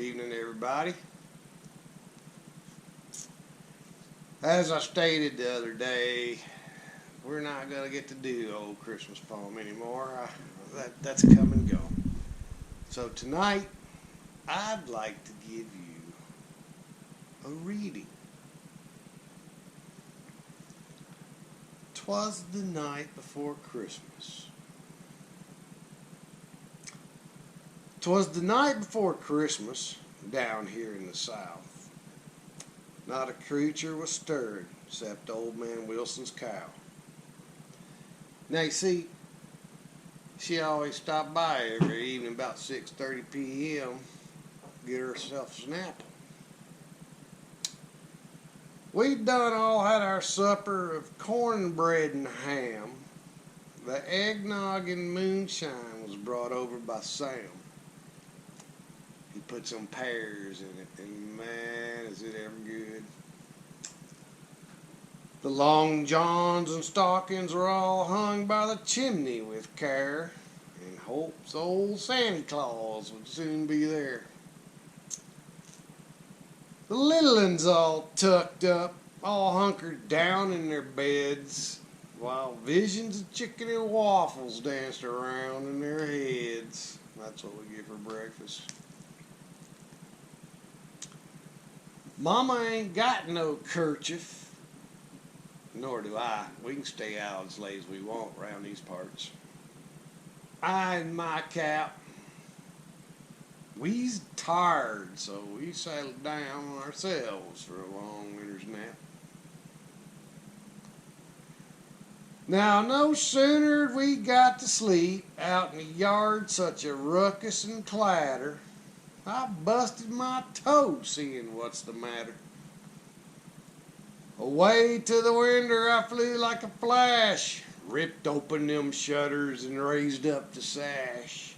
Evening, everybody. As I stated the other day, we're not going to get to do old Christmas poem anymore. That's come and gone. So tonight, I'd like to give you a reading. "'Twas the night before Christmas. 'Twas the night before Christmas down here in the South. Not a creature was stirred except old man Wilson's cow. Now you see, she always stopped by every evening about 6:30 p.m. get herself an apple. We'd done all had our supper of cornbread and ham. The eggnog and moonshine was brought over by Sam. He put some pears in it, and man, is it ever good. The long johns and stockings were all hung by the chimney with care, and hopes old Santa Claus would soon be there. The little uns all tucked up, all hunkered down in their beds, while visions of chicken and waffles danced around in their heads. That's what we get for breakfast. Mama ain't got no kerchief, nor do I. We can stay out as late as we want around these parts. I and my cap, we's tired, so we settled down ourselves for a long winter's nap. Now, no sooner we got to sleep out in the yard, such a ruckus and clatter, I busted my toe seeing what's the matter. Away to the window I flew like a flash, ripped open them shutters and raised up the sash.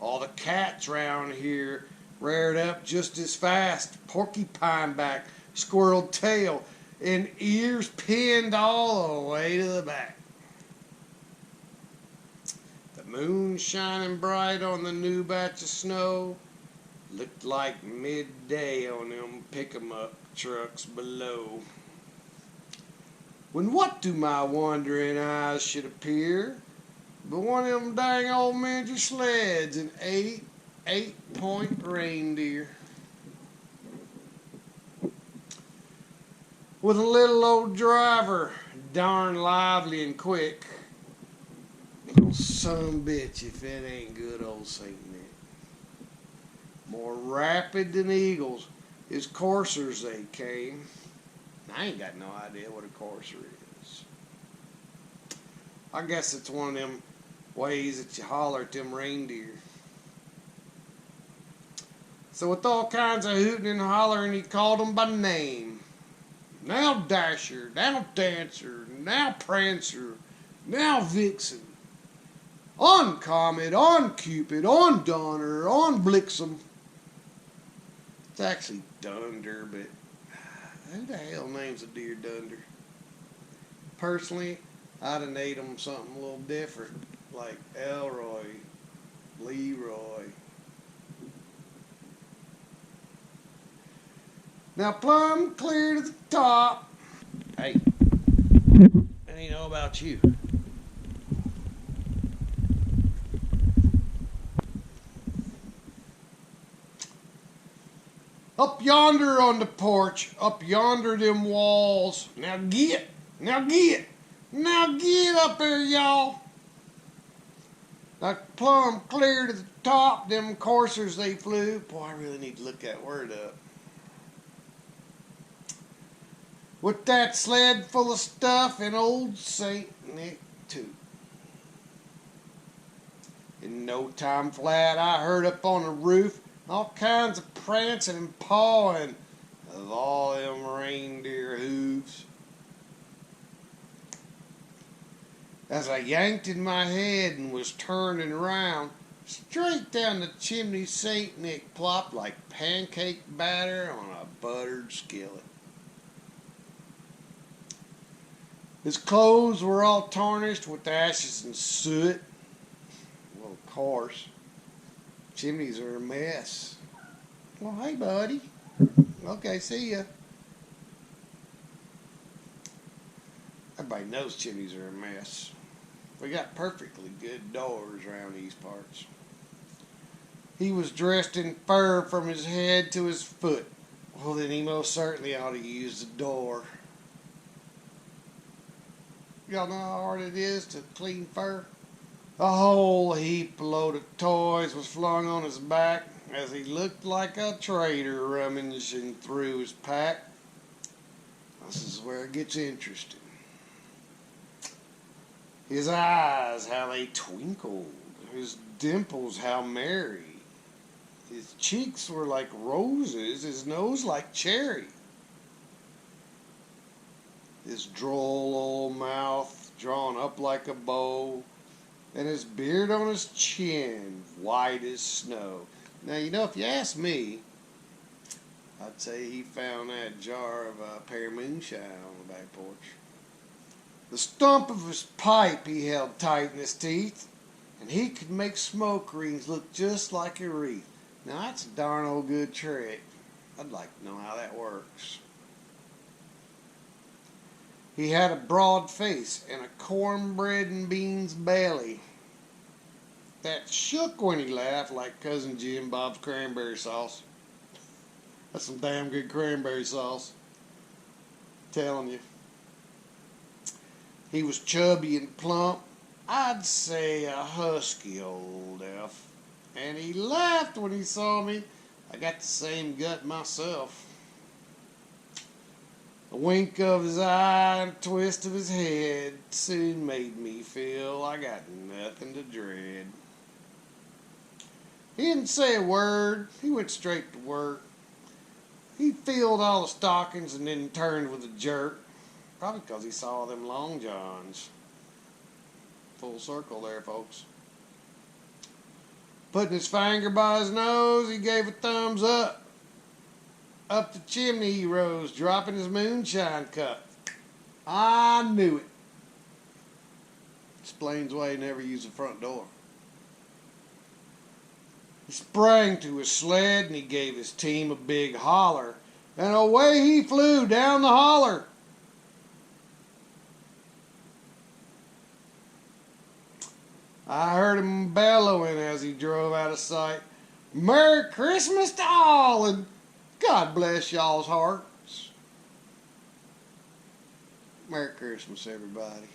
All the cats round here reared up just as fast, porcupine back, squirrel tail, and ears pinned all the way to the back. The moon shining bright on the new batch of snow looked like midday on them pick-em-up trucks below. When what to my wondering eyes should appear but one of them dang old miniature sleds and eight-point reindeer. With a little old driver, darn lively and quick. Little sumbitch if it ain't good old Saint Nick. More rapid than eagles, his coursers they came. I ain't got no idea what a courser is. I guess it's one of them ways that you holler at them reindeer. So with all kinds of hooting and hollering, he called them by name. Now Dasher, now Dancer, now Prancer, now Vixen. On Comet, on Cupid, on Donner, on Blixen. It's actually Dunder, but who the hell names a deer Dunder? Personally, I'd have named them something a little different, like Elroy, Leroy. Now plumb clear to the top. Hey, I ain't know about you. Up yonder on the porch, up yonder them walls. Now get up there, y'all. Now plumb clear to the top, them coursers they flew. Boy, I really need to look that word up. With that sled full of stuff and old Saint Nick too. In no time flat, I heard up on the roof all kinds of prancing and pawing of all them reindeer hooves. As I yanked in my head and was turning around, straight down the chimney Saint Nick plopped like pancake batter on a buttered skillet. His clothes were all tarnished with ashes and soot. Well, of course, chimneys are a mess. Well, hey, buddy. Okay, see ya. Everybody knows chimneys are a mess. We got perfectly good doors around these parts. He was dressed in fur from his head to his foot. Well, then he most certainly ought to use the door. Y'all know how hard it is to clean fur? A whole heap load of toys was flung on his back as he looked like a trader rummaging through his pack. This is where it gets interesting. His eyes, how they twinkled. His dimples, how merry. His cheeks were like roses, his nose like cherry. His droll old mouth drawn up like a bow, and his beard on his chin white as snow. Now, you know, if you ask me, I'd say he found that jar of pear moonshine on the back porch. The stump of his pipe he held tight in his teeth, and he could make smoke rings look just like a wreath. Now, that's a darn old good trick. I'd like to know how that works. He had a broad face and a cornbread and beans belly that shook when he laughed like Cousin Jim Bob's cranberry sauce. That's some damn good cranberry sauce. I'm telling you. He was chubby and plump. I'd say a husky old elf. And he laughed when he saw me. I got the same gut myself. A wink of his eye and a twist of his head soon made me feel I got nothing to dread. He didn't say a word. He went straight to work. He filled all the stockings and then turned with a jerk. Probably because he saw them long johns. Full circle there, folks. Putting his finger by his nose, he gave a thumbs up. Up the chimney he rose, dropping his moonshine cup. I knew it. Explains why he never used the front door. He sprang to his sled and he gave his team a big holler. And away he flew down the holler. I heard him bellowing as he drove out of sight. Merry Christmas to all, and God bless y'all's hearts. Merry Christmas, everybody.